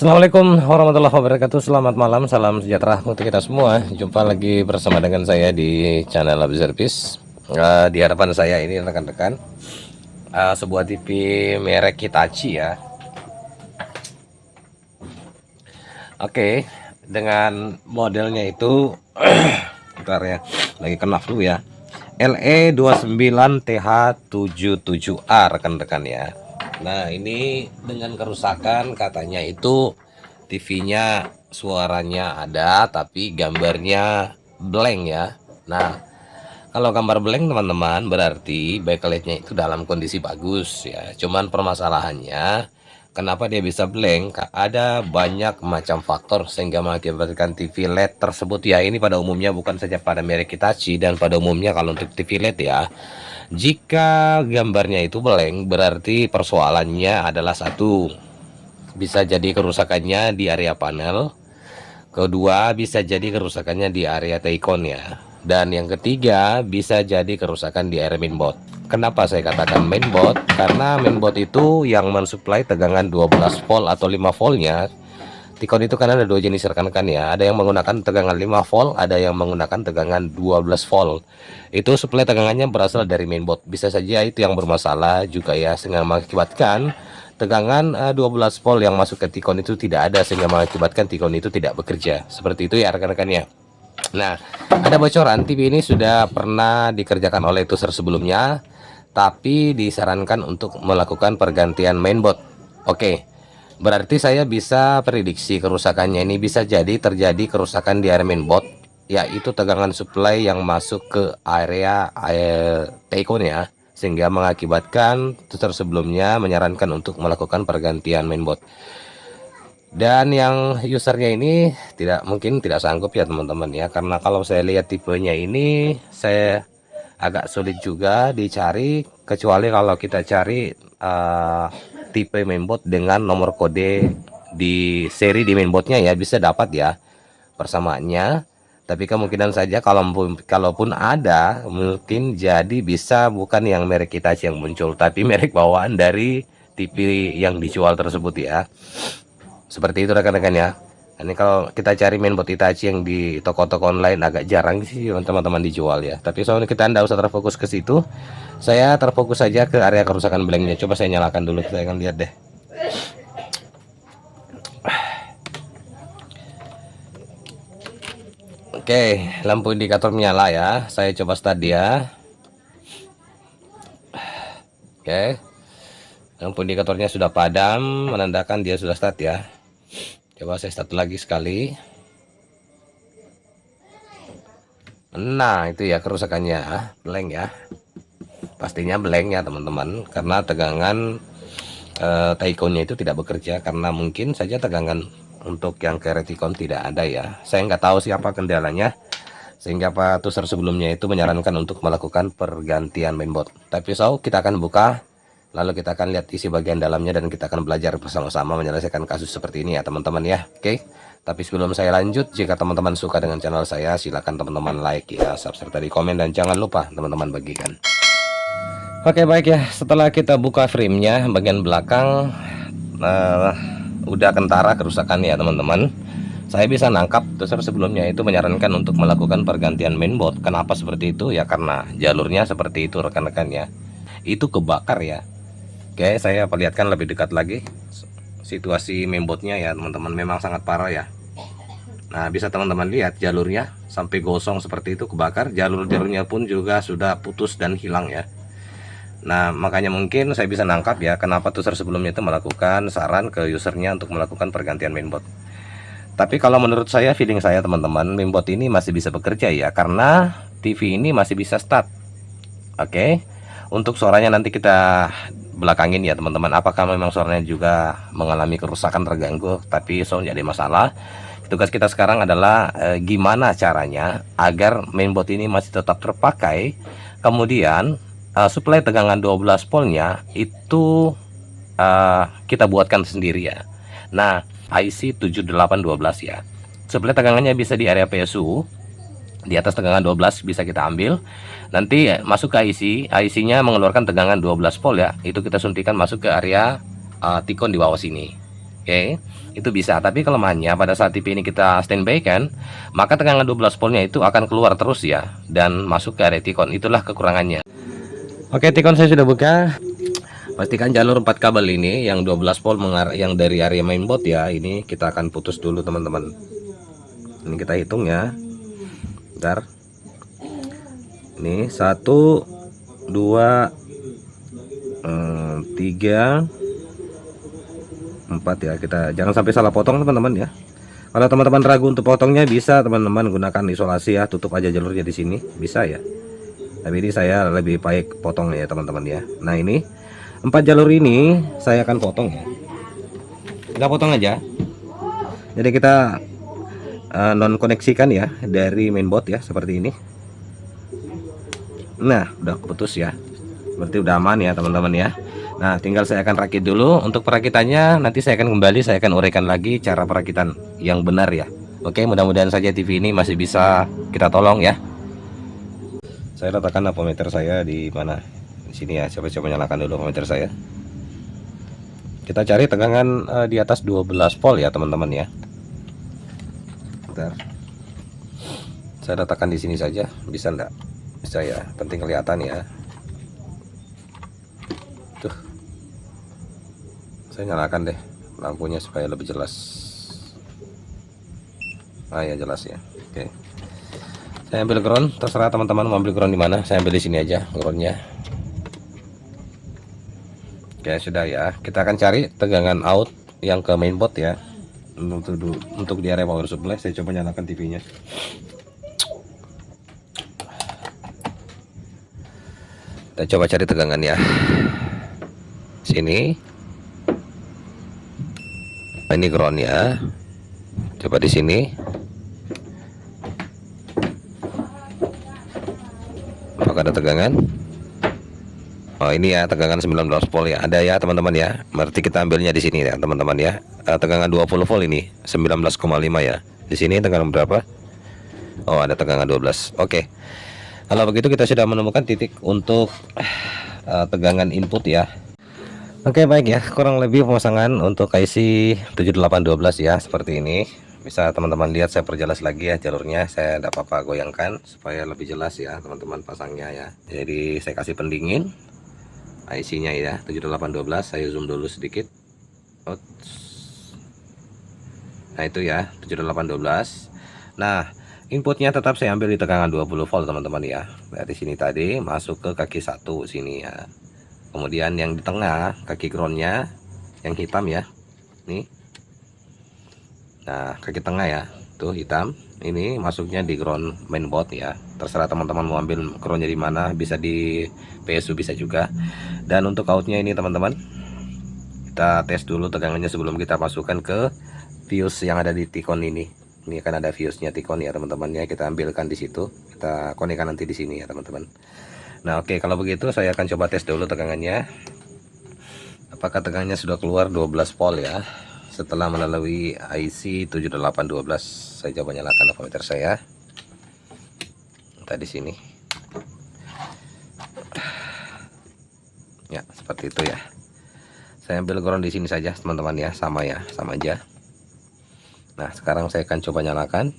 Assalamualaikum warahmatullahi wabarakatuh. Selamat malam, salam sejahtera untuk kita semua. Jumpa lagi bersama dengan saya di channel Lab Service. Di hadapan saya ini rekan-rekan, sebuah TV merek Hitachi ya. Oke, dengan modelnya itu bentar ya, lagi kena flu ya. LE29TH77A rekan-rekan ya. Nah, ini dengan kerusakan katanya itu TV-nya suaranya ada tapi gambarnya blank ya. Nah, kalau gambar blank teman-teman berarti backlightnya itu dalam kondisi bagus ya. Cuman permasalahannya kenapa dia bisa blank? Ada banyak macam faktor sehingga mengakibatkan TV LED tersebut ya. Ini pada umumnya bukan saja pada merek Hitachi dan pada umumnya kalau untuk TV LED ya. Jika gambarnya itu blank berarti persoalannya adalah satu, bisa jadi kerusakannya di area panel. Kedua, bisa jadi kerusakannya di area Taycon ya. Dan yang ketiga, bisa jadi kerusakan di area mainboard. Kenapa saya katakan mainboard? Karena mainboard itu yang mensuplai tegangan 12 volt atau 5 voltnya. Taycon itu kan ada dua jenis rekan-rekan ya. Ada yang menggunakan tegangan 5 volt, ada yang menggunakan tegangan 12 volt. Itu suplai tegangannya berasal dari mainboard. Bisa saja itu yang bermasalah juga ya, sehingga mengakibatkan tegangan 12 volt yang masuk ke Taycon itu tidak ada, sehingga mengakibatkan Taycon itu tidak bekerja. Seperti itu ya rekan-rekannya. Nah, ada bocoran TV ini sudah pernah dikerjakan oleh Tuser sebelumnya, tapi disarankan untuk melakukan pergantian mainboard. Oke, berarti saya bisa prediksi kerusakannya ini bisa jadi terjadi kerusakan di area mainboard, yaitu tegangan supply yang masuk ke area Taycon ya, sehingga mengakibatkan Tuser sebelumnya menyarankan untuk melakukan pergantian mainboard. Dan yang usernya ini tidak sanggup ya teman-teman ya, karena kalau saya lihat tipenya ini saya agak sulit juga dicari, kecuali kalau kita cari tipe mainboard dengan nomor kode di seri di mainboardnya ya, bisa dapat ya persamaannya. Tapi kemungkinan saja kalaupun ada, mungkin jadi bisa bukan yang merek Hitachi yang muncul, tapi merek bawaan dari TV yang dijual tersebut ya. Seperti itu rekan-rekan ya. Ini kalau kita cari mainboard Hitachi yang di toko-toko online agak jarang sih teman-teman dijual ya. Tapi soalnya kita tidak usah terfokus ke situ. Saya terfokus saja ke area kerusakan blanknya. Coba saya nyalakan dulu, saya akan lihat deh. Oke, lampu indikator menyala ya. Saya coba start dia. Oke, lampu indikatornya sudah padam, menandakan dia sudah start ya. Coba saya start lagi sekali. Nah, itu ya kerusakannya, blank ya. Pastinya blank ya teman-teman, karena tegangan Tayconnya itu tidak bekerja, karena mungkin saja tegangan untuk yang ke Taycon tidak ada ya. Saya nggak tahu siapa kendalanya, sehingga Pak Tuser sebelumnya itu menyarankan untuk melakukan pergantian mainboard. Tapi kita akan buka, lalu kita akan lihat isi bagian dalamnya dan kita akan belajar bersama-sama menyelesaikan kasus seperti ini ya teman-teman ya. Oke, tapi sebelum saya lanjut, jika teman-teman suka dengan channel saya, silakan teman-teman like ya, subscribe tadi, komen, dan jangan lupa teman-teman bagikan. Oke, baik ya, setelah kita buka framenya bagian belakang udah kentara kerusakan ya teman-teman. Saya bisa nangkap Tuser sebelumnya itu menyarankan untuk melakukan pergantian mainboard. Kenapa seperti itu ya, karena jalurnya seperti itu rekan-rekan ya, itu kebakar ya. Oke, saya perlihatkan lebih dekat lagi situasi mainboardnya ya teman-teman, memang sangat parah ya. Nah, bisa teman-teman lihat jalurnya sampai gosong seperti itu, kebakar. Jalur-jalurnya pun juga sudah putus dan hilang ya. Nah, makanya mungkin saya bisa nangkap ya kenapa Tuser sebelumnya itu melakukan saran ke usernya untuk melakukan pergantian mainboard. Tapi kalau menurut saya, feeling saya teman-teman, mainboard ini masih bisa bekerja ya, karena TV ini masih bisa start. Oke, untuk suaranya nanti kita belakangin ya teman-teman, apakah memang suaranya juga mengalami kerusakan terganggu, tapi jadi masalah. Tugas kita sekarang adalah gimana caranya agar mainboard ini masih tetap terpakai, kemudian suplai tegangan 12 voltnya itu kita buatkan sendiri ya. Nah, IC 7812 ya. Suplai tegangannya bisa di area PSU. Di atas tegangan 12 bisa kita ambil. Nanti masuk ke IC nya mengeluarkan tegangan 12 volt ya. Itu kita suntikan masuk ke area Taycon di bawah sini. Oke, itu bisa. Tapi kelemahannya pada saat TV ini kita standby kan, maka tegangan 12 voltnya itu akan keluar terus ya, dan masuk ke area Tikon. Itulah kekurangannya. Oke, Tikon saya sudah buka. Pastikan jalur 4 kabel ini yang 12 volt yang dari area mainboard ya, ini kita akan putus dulu teman-teman. Ini kita hitung ya. Bentar. Ini 1 2 3 4 ya. Kita jangan sampai salah potong teman-teman ya. Kalau teman-teman ragu untuk potongnya, bisa teman-teman gunakan isolasi ya, tutup aja jalurnya di sini, bisa ya. Tapi ini saya lebih baik potong ya teman-teman ya. Nah, ini 4 jalur ini saya akan potong ya. Kita potong aja. Jadi kita non koneksikan ya dari mainboard ya, seperti ini. Nah, udah putus ya. Berarti udah aman ya teman-teman ya. Nah, tinggal saya akan rakit dulu. Untuk perakitannya nanti saya akan kembali, saya akan uraikan lagi cara perakitan yang benar ya. Oke, mudah-mudahan saja TV ini masih bisa kita tolong ya. Saya letakkan ampermeter saya di mana? Di sini ya. Coba nyalakan dulu ampermeter saya. Kita cari tegangan di atas 12 volt ya teman-teman ya. Bentar. Saya letakkan di sini saja, bisa enggak? Bisa ya, penting kelihatan ya. Tuh, saya nyalakan deh lampunya supaya lebih jelas. Ah ya, jelas ya. Oke, saya ambil ground. Terserah teman-teman mau ambil ground di mana. Saya ambil di sini aja groundnya. Oke, sudah ya. Kita akan cari tegangan out yang ke mainboard ya. Untuk di area power supply, saya coba nyalakan TV-nya. Kita coba cari tegangan ya. Sini. Ini ground ya. Coba di sini. Apakah ada tegangan? Oh, ini ya tegangan 19 volt ya. Ada ya teman-teman ya. Berarti kita ambilnya di sini ya teman-teman ya. Tegangan 20 volt ini 19,5 ya. Di sini tegangan berapa? Oh, ada tegangan 12. Oke. Kalau begitu kita sudah menemukan titik untuk tegangan input ya. Oke, baik ya, kurang lebih pemasangan untuk IC 7812 ya, seperti ini. Bisa teman-teman lihat, saya perjelas lagi ya jalurnya. Saya tidak apa-apa goyangkan supaya lebih jelas ya teman-teman pasangnya ya. Jadi saya kasih pendingin IC-nya ya, 7812. Saya zoom dulu sedikit. Nah, itu ya 7812. Nah, inputnya tetap saya ambil di tegangan 20 volt teman-teman ya. Dari sini tadi masuk ke kaki 1 sini ya. Kemudian yang di tengah kaki groundnya yang hitam ya, nih. Nah, kaki tengah ya, tuh hitam. Ini masuknya di ground mainboard ya. Terserah teman-teman mau ambil groundnya di mana, bisa di PSU bisa juga. Dan untuk outnya ini teman-teman, kita tes dulu tegangannya sebelum kita masukkan ke fuse yang ada di Tikon ini. Ini akan ada fuse-nya Tikon ya teman-teman ya. Kita ambilkan di situ, kita konekkan nanti di sini ya teman-teman. Nah, oke, kalau begitu saya akan coba tes dulu tegangannya. Apakah tegangannya sudah keluar 12 volt ya. Setelah melalui IC 7812. Saya coba nyalakan ampermeter saya. Tadi sini. Ya, seperti itu ya. Saya ambil ground di sini saja, teman-teman ya, sama aja. Nah, sekarang saya akan coba nyalakan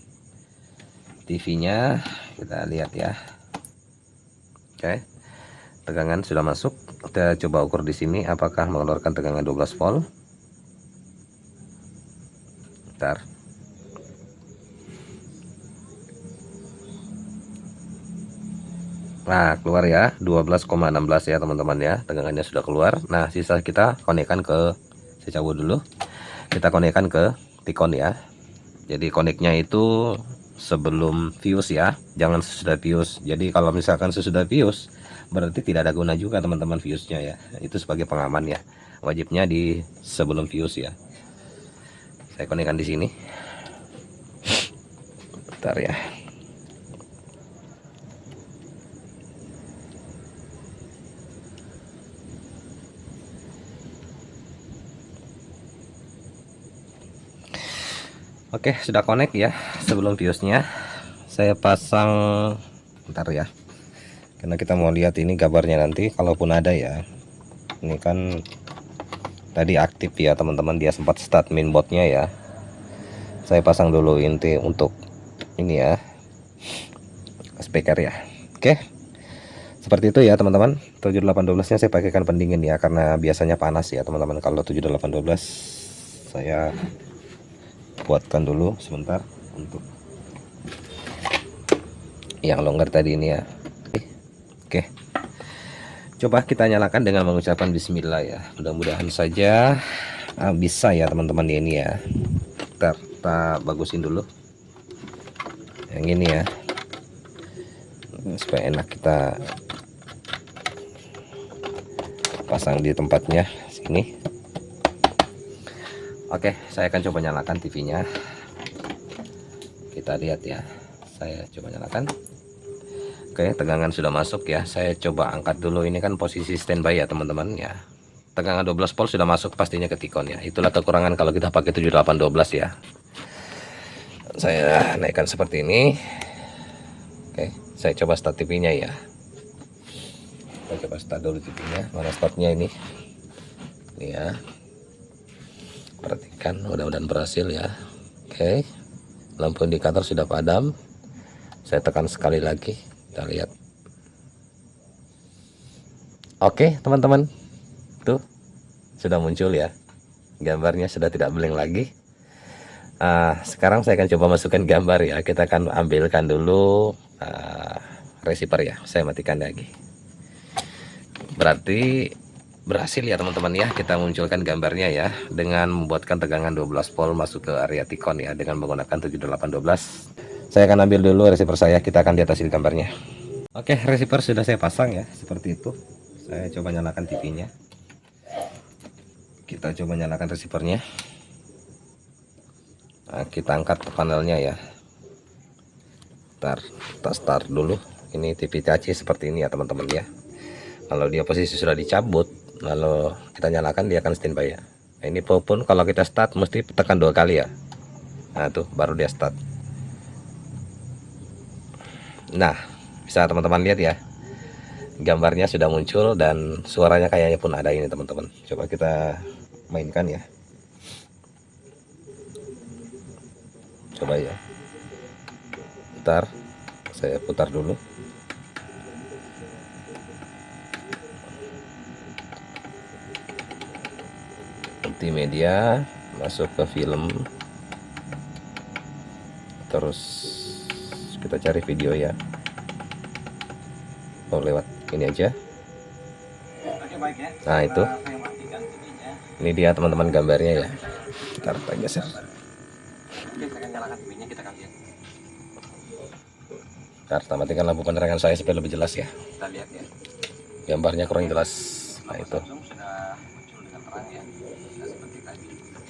TV-nya. Kita lihat ya. Oke, tegangan sudah masuk. Kita coba ukur di sini apakah mengeluarkan tegangan 12 volt. Bentar. Nah, keluar ya 12,16 ya teman-teman ya. Tegangannya sudah keluar. Nah, sisa kita konekkan ke, saya cabut dulu. Kita konekkan ke Tikon ya. Jadi koneknya itu sebelum fuse ya, jangan sesudah fuse. Jadi kalau misalkan sesudah fuse, berarti tidak ada guna juga teman-teman fuse-nya ya. Itu sebagai pengaman ya. Wajibnya di sebelum fuse ya. Saya konekkan di sini. Bentar ya. Oke, sudah connect ya. Sebelum fuse-nya saya pasang, bentar ya, karena kita mau lihat ini gambarnya nanti kalaupun ada ya. Ini kan tadi aktif aktif ya teman-teman, dia sempat start mainboardnya ya. Saya pasang dulu inti untuk ini ya, speaker ya. Oke, seperti itu ya teman-teman. 7812 nya saya pakaikan pendingin ya, karena biasanya panas ya teman-teman kalau 7812. Saya buatkan dulu sebentar untuk yang longgar tadi ini ya. Oke, coba kita nyalakan dengan mengucapkan bismillah ya. Mudah-mudahan saja bisa ya teman-teman ini ya. Kita bagusin dulu yang ini ya, supaya enak kita pasang di tempatnya sini. Oke, saya akan coba nyalakan TV-nya. Kita lihat ya. Saya coba nyalakan. Oke, tegangan sudah masuk ya. Saya coba angkat dulu, ini kan posisi standby ya teman-teman ya. Tegangan 12 volt sudah masuk pastinya ke Tikon ya. Itulah kekurangan kalau kita pakai 7812 ya. Saya naikkan seperti ini. Oke, saya coba start TV-nya ya. Kita coba start dulu TV-nya. Mana startnya ini? Ini ya. Perhatikan, mudah-mudahan berhasil ya. Oke, lampu indikator sudah padam. Saya tekan sekali lagi, kita lihat. Oke teman-teman, tuh sudah muncul ya, gambarnya sudah tidak blank lagi. Sekarang saya akan coba masukkan gambar ya. Kita akan ambilkan dulu receiver ya. Saya matikan lagi. Berarti berhasil ya teman-teman ya, kita munculkan gambarnya ya, dengan membuatkan tegangan 12 volt masuk ke area Tikon ya, dengan menggunakan 7812. Saya akan ambil dulu receiver saya, kita akan lihat hasil gambarnya. Oke, receiver sudah saya pasang ya, seperti itu. Saya coba nyalakan TV-nya. Kita coba nyalakan receivernya. Nah, kita angkat panelnya ya. Ntar kita start dulu. Ini TV TAC seperti ini ya teman-teman ya. Kalau dia posisi sudah dicabut, lalu kita nyalakan, dia akan standby ya. Nah, ini pun kalau kita start mesti tekan 2 kali ya. Nah tuh baru dia start. Nah, bisa teman-teman lihat ya, gambarnya sudah muncul dan suaranya kayaknya pun ada ini teman-teman. Coba kita mainkan ya. Coba ya. Ntar saya putar dulu. Multimedia, masuk ke film, terus kita cari video ya. Oh, lewat ini aja. Nah itu, ini dia teman-teman gambarnya ya. Ntar kita geser. Ntar kita matikan lampu penerangan saya supaya lebih jelas ya. Kita lihat ya. Gambarnya kurang jelas. Nah itu.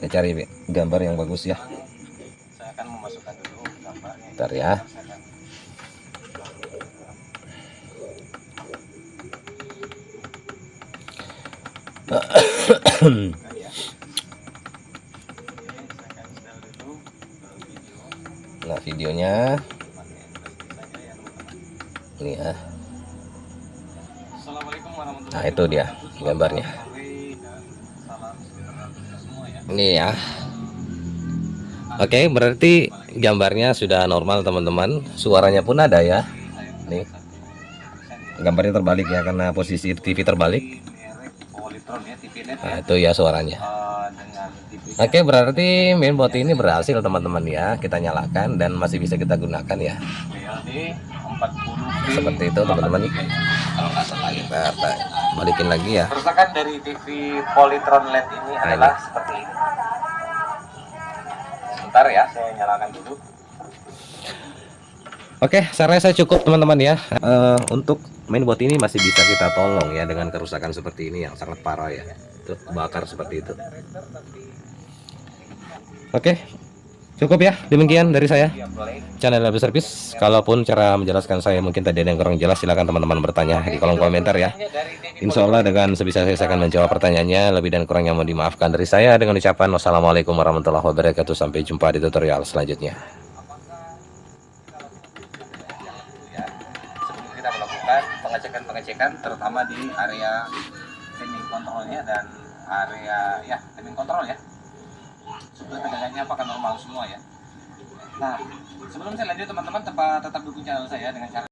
Saya cari gambar yang bagus ya. Saya akan memasukkan dulu gambarnya. Bentar ya. Nah videonya ini ya. Nah itu dia gambarnya. Ini ya. Oke, berarti gambarnya sudah normal teman-teman. Suaranya pun ada ya. Nih. Gambarnya terbalik ya, karena posisi TV terbalik. Nah itu ya suaranya. Oke, berarti mainboard ini berhasil teman-teman ya. Kita nyalakan dan masih bisa kita gunakan ya. Seperti itu teman-teman. Kita balikin lagi ya. Kerusakan dari TV Polytron LED ini adalah seperti ini. Sebentar ya, saya nyalakan dulu. Oke, saya rasa cukup teman-teman ya. Untuk mainboard ini masih bisa kita tolong ya dengan kerusakan seperti ini yang sangat parah ya. Tuh, bakar seperti itu. Oke, cukup ya. Demikian dari saya, channel Label Service. Kalaupun cara menjelaskan saya mungkin tadi ada yang kurang jelas, silakan teman-teman bertanya di kolom komentar ya. Insya Allah dengan sebisa saya akan menjawab pertanyaannya. Lebih dan kurangnya mohon dimaafkan dari saya dengan ucapan wassalamualaikum warahmatullahi wabarakatuh. Sampai jumpa di tutorial selanjutnya. Sebelum kita melakukan pengecekan terutama di area timing kontrolnya dan area ya timing kontrol ya. Sebelum tegangannya apakah normal semua ya. Nah, sebelum saya lanjut teman-teman tetap dukung channel saya dengan cara